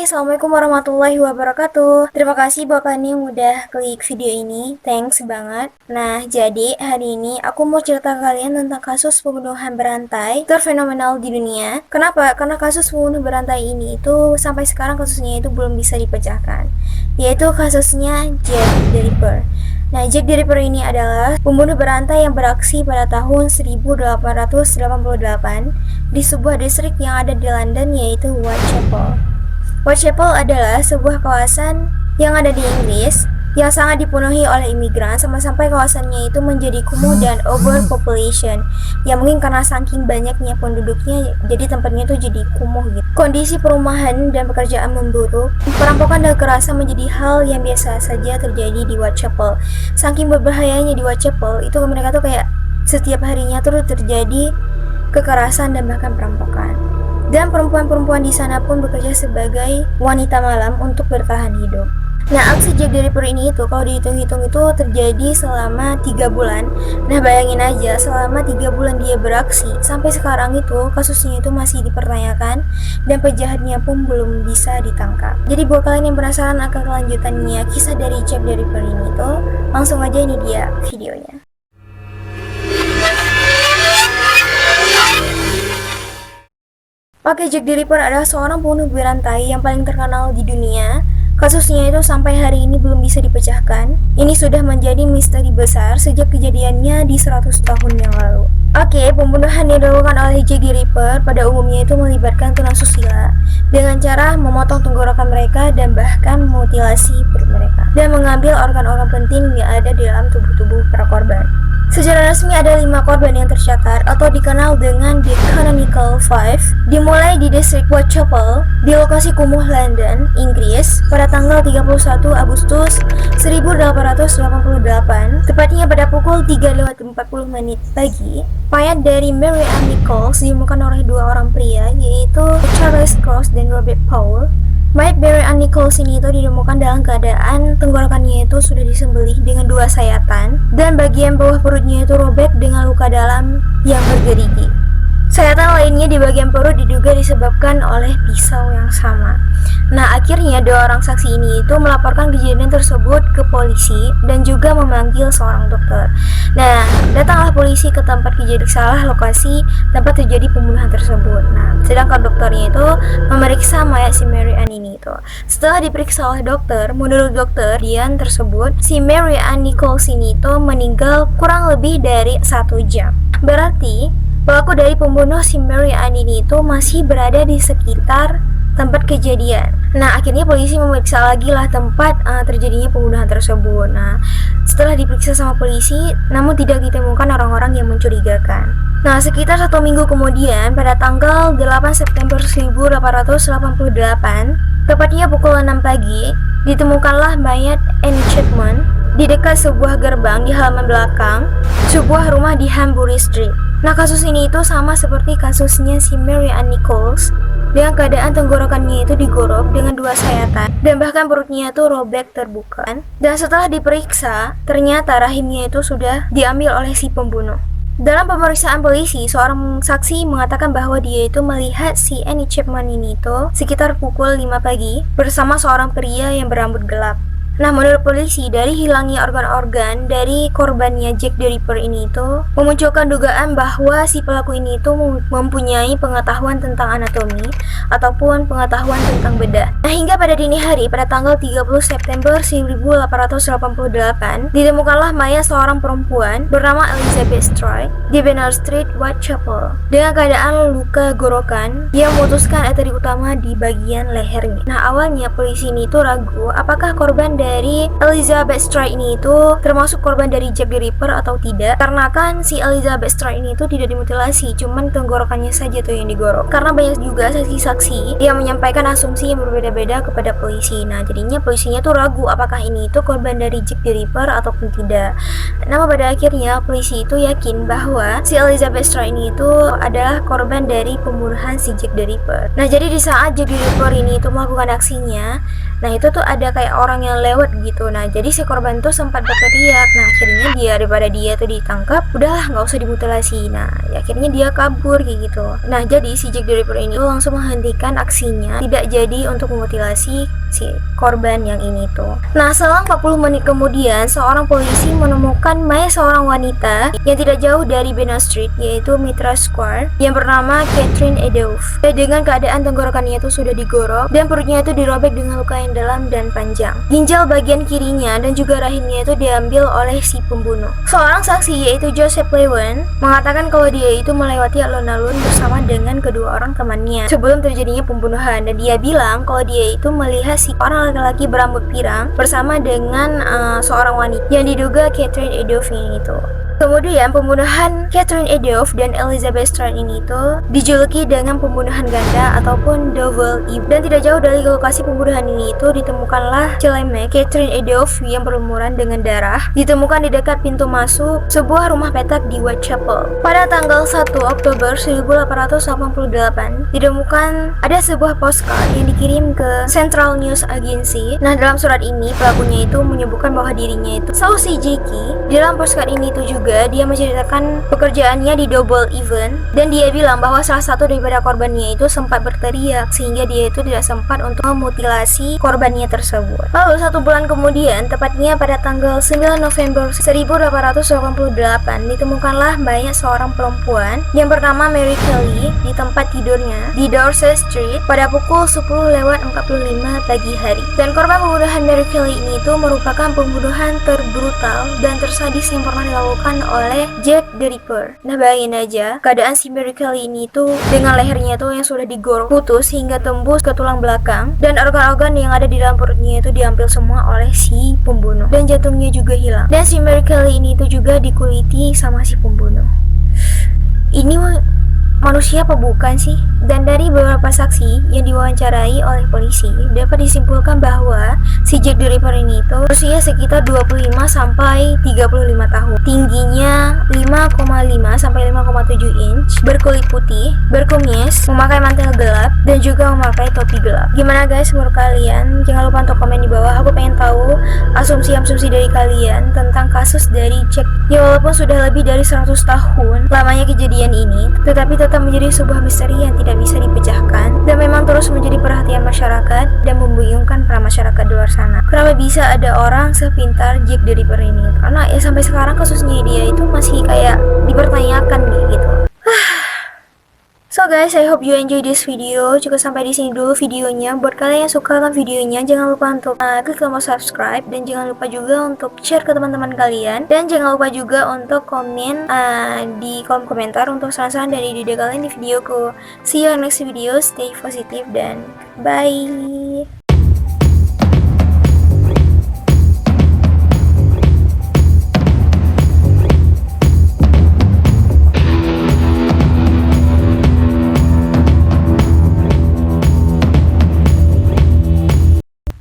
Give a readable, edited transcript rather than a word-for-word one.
Assalamualaikum warahmatullahi wabarakatuh. Terima kasih buat kalian yang udah klik video ini. Thanks banget. Nah, jadi hari ini aku mau cerita ke kalian tentang kasus pembunuhan berantai terfenomenal di dunia. Kenapa? Karena kasus pembunuh berantai ini itu sampai sekarang kasusnya itu belum bisa dipecahkan. Yaitu kasusnya Jack the Ripper. Nah, Jack the Ripper ini adalah pembunuh berantai yang beraksi pada tahun 1888 di sebuah distrik yang ada di London, yaitu Whitechapel. Whitechapel adalah sebuah kawasan yang ada di Inggris yang sangat dipenuhi oleh imigran sampai kawasannya itu menjadi kumuh dan overpopulation, ya mungkin karena saking banyaknya penduduknya jadi tempatnya itu jadi kumuh gitu. Kondisi perumahan dan pekerjaan memburuk, perampokan dan kekerasan menjadi hal yang biasa saja terjadi di Whitechapel. Saking berbahayanya di Whitechapel itu mereka tuh kayak setiap harinya tuh terjadi kekerasan dan bahkan perampokan. Dan perempuan-perempuan di sana pun bekerja sebagai wanita malam untuk bertahan hidup. Nah, aksi Jack the Ripper ini itu kalau dihitung-hitung itu terjadi selama 3 bulan. Nah, bayangin aja selama 3 bulan dia beraksi, sampai sekarang itu kasusnya itu masih dipertanyakan dan penjahatnya pun belum bisa ditangkap. Jadi buat kalian yang penasaran akan kelanjutannya kisah dari Jack the Ripper ini tuh, langsung aja ini dia videonya. Oke, Jack the Ripper adalah seorang pembunuh berantai yang paling terkenal di dunia. Kasusnya itu sampai hari ini belum bisa dipecahkan. Ini sudah menjadi misteri besar sejak kejadiannya di 100 tahun yang lalu. Oke, pembunuhan yang dilakukan oleh Jack the Ripper pada umumnya itu melibatkan tunasusila dengan cara memotong tenggorokan mereka dan bahkan mutilasi perut mereka dan mengambil organ-organ penting yang ada di dalam tubuh para korban. Secara resmi ada 5 korban yang tercatat atau dikenal dengan The Canonical Five, dimulai di distrik Whitechapel di lokasi kumuh London, Inggris pada tanggal 31 Agustus 1888, tepatnya pada pukul 3:40 pagi. Mayat dari Mary Ann Nichols ditemukan oleh 2 orang pria, yaitu Charles Cross dan Robert Paul. Mayat Mary Ann Nichols ini itu ditemukan dalam keadaan tenggorokannya itu sudah disembelih dengan 2 sayatan dan bagian bawah perutnya itu robek dengan luka dalam yang bergerigi. Sayatan lainnya di bagian perut diduga disebabkan oleh pisau yang sama. Nah, akhirnya 2 orang saksi ini itu melaporkan kejadian tersebut ke polisi dan juga memanggil seorang dokter. Nah, datanglah polisi ke tempat kejadian salah lokasi tempat terjadi pembunuhan tersebut. Nah, sedangkan dokternya itu memeriksa mayat si Mary Ann ini itu. Setelah diperiksa oleh dokter, menurut dokter Dian tersebut, si Mary Ann Nichols ini itu meninggal kurang lebih dari 1 jam. Berarti pelaku dari pembunuh si Mary Ann ini itu masih berada di sekitar tempat kejadian. Nah, akhirnya polisi memeriksa lagi lah tempat terjadinya pembunuhan tersebut. Nah, setelah diperiksa sama polisi, namun tidak ditemukan orang-orang yang mencurigakan. Nah, sekitar 1 minggu kemudian, pada tanggal 8 September 1888, tepatnya pukul 6 pagi, ditemukanlah mayat Annie Chapman di dekat sebuah gerbang di halaman belakang sebuah rumah di Hanbury Street. Nah, kasus ini itu sama seperti kasusnya si Mary Ann Nichols dengan keadaan tenggorokannya itu digorok dengan 2 sayatan dan bahkan perutnya itu robek terbuka. Dan setelah diperiksa, ternyata rahimnya itu sudah diambil oleh si pembunuh. Dalam pemeriksaan polisi, seorang saksi mengatakan bahwa dia itu melihat si Annie Chapman ini itu sekitar pukul 5 pagi bersama seorang pria yang berambut gelap. Nah, menurut polisi, dari hilangnya organ-organ dari korbannya Jack the Ripper ini itu memunculkan dugaan bahwa si pelaku ini itu mempunyai pengetahuan tentang anatomi ataupun pengetahuan tentang bedah. Nah, hingga pada dini hari pada tanggal 30 September 1888, ditemukanlah mayat seorang perempuan bernama Elizabeth Stride di Bernard Street, Whitechapel dengan keadaan luka gorokan yang memutuskan arteri utama di bagian lehernya. Nah, awalnya polisi ini itu ragu apakah korban dari Elizabeth Stride ini itu termasuk korban dari Jack the Ripper atau tidak, karena kan si Elizabeth Stride ini itu tidak dimutilasi, cuman tenggorokannya saja tuh yang digorok. Karena banyak juga saksi-saksi yang menyampaikan asumsi yang berbeda-beda kepada polisi. Nah, jadinya polisinya tuh ragu apakah ini itu korban dari Jack the Ripper ataupun tidak. Namun pada akhirnya polisi itu yakin bahwa si Elizabeth Stride ini itu adalah korban dari pembunuhan si Jack the Ripper. Nah, jadi di saat Jack the Ripper ini itu melakukan aksinya, Nah itu tuh ada kayak orang yang lewat gitu. Nah jadi si korban tuh sempat berteriak. Nah akhirnya dia, daripada dia tuh ditangkap, udahlah nggak usah dimutilasi. Nah akhirnya dia kabur kayak gitu. Nah jadi si Jack the Ripper ini tuh langsung menghentikan aksinya, tidak jadi untuk memutilasi si korban yang ini tuh. Nah selang 40 menit kemudian, seorang polisi menemukan mayat seorang wanita yang tidak jauh dari Bennett Street, yaitu Mitra Square, yang bernama Catherine Eddowes. Dengan keadaan tenggorokannya itu sudah digorok dan perutnya itu dirobek dengan luka yang dalam dan panjang. Ginjal bagian kirinya dan juga rahimnya itu diambil oleh si pembunuh. Seorang saksi yaitu Joseph Lewin mengatakan kalau dia itu melewati alun-alun bersama dengan kedua orang temannya sebelum terjadinya pembunuhan, dan dia bilang kalau dia itu melihat si orang laki-laki berambut pirang bersama dengan seorang wanita yang diduga Catherine Eddowes ini itu. Kemudian pembunuhan Catherine Eddowes dan Elizabeth Strand ini tuh dijuluki dengan pembunuhan ganda ataupun double evil. Dan tidak jauh dari lokasi pembunuhan ini itu ditemukanlah celemek Catherine Eddowes yang berlumuran dengan darah, ditemukan di dekat pintu masuk sebuah rumah petak di Whitechapel. Pada tanggal 1 Oktober 1888 ditemukan ada sebuah postcard yang dikirim ke Central News Agency. Nah dalam surat ini pelakunya itu menyebutkan bahwa dirinya itu Saucy Jackie. Dalam postcard ini itu juga dia menceritakan pekerjaannya di double event, dan dia bilang bahwa salah satu daripada korbannya itu sempat berteriak sehingga dia itu tidak sempat untuk memutilasi korbannya tersebut. Lalu 1 bulan kemudian, tepatnya pada tanggal 9 November 1888 ditemukanlah mayat seorang perempuan yang bernama Mary Kelly di tempat tidurnya di Dorset Street pada pukul 10:45 pagi hari. Dan korban pembunuhan Mary Kelly ini itu merupakan pembunuhan terbrutal dan tersadis yang pernah dilakukan oleh Jack the Ripper. Nah bayangin aja keadaan si Mary Kelly ini tuh dengan lehernya tuh yang sudah digorok putus hingga tembus ke tulang belakang, dan organ-organ yang ada di dalam perutnya itu diambil semua oleh si pembunuh, dan jantungnya juga hilang. Dan si Mary Kelly ini tuh juga dikuliti sama si pembunuh. Ini manusia apa bukan sih? Dan dari beberapa saksi yang diwawancarai oleh polisi dapat disimpulkan bahwa si Jack the Ripper ini itu usia sekitar 25 sampai 35 tahun. Tingginya 5,5 sampai 5,7 inch, berkulit putih, berkumis, memakai mantel gelap dan juga memakai topi gelap. Gimana guys menurut kalian? Jangan lupa untuk komen di bawah. Aku pengen tahu asumsi-asumsi dari kalian tentang kasus dari Jack. Ya walaupun sudah lebih dari 100 tahun lamanya kejadian ini, tetapi tetap menjadi sebuah misteri yang tidak bisa dipecahkan dan memang terus menjadi perhatian masyarakat dan membingungkan para masyarakat di luar sana. Kenapa bisa ada orang sepintar Jack the Ripper ini? Karena ya sampai sekarang kasusnya dia itu masih kayak dipertanyakan gitu. So guys, I hope you enjoy this video. Cukup sampai di sini dulu videonya. Buat kalian yang suka dengan videonya, jangan lupa untuk klik tombol subscribe, dan jangan lupa juga untuk share ke teman-teman kalian, dan jangan lupa juga untuk komen di kolom komentar untuk saran-saran dari ide kalian di videoku. See you on next video. Stay positive dan bye.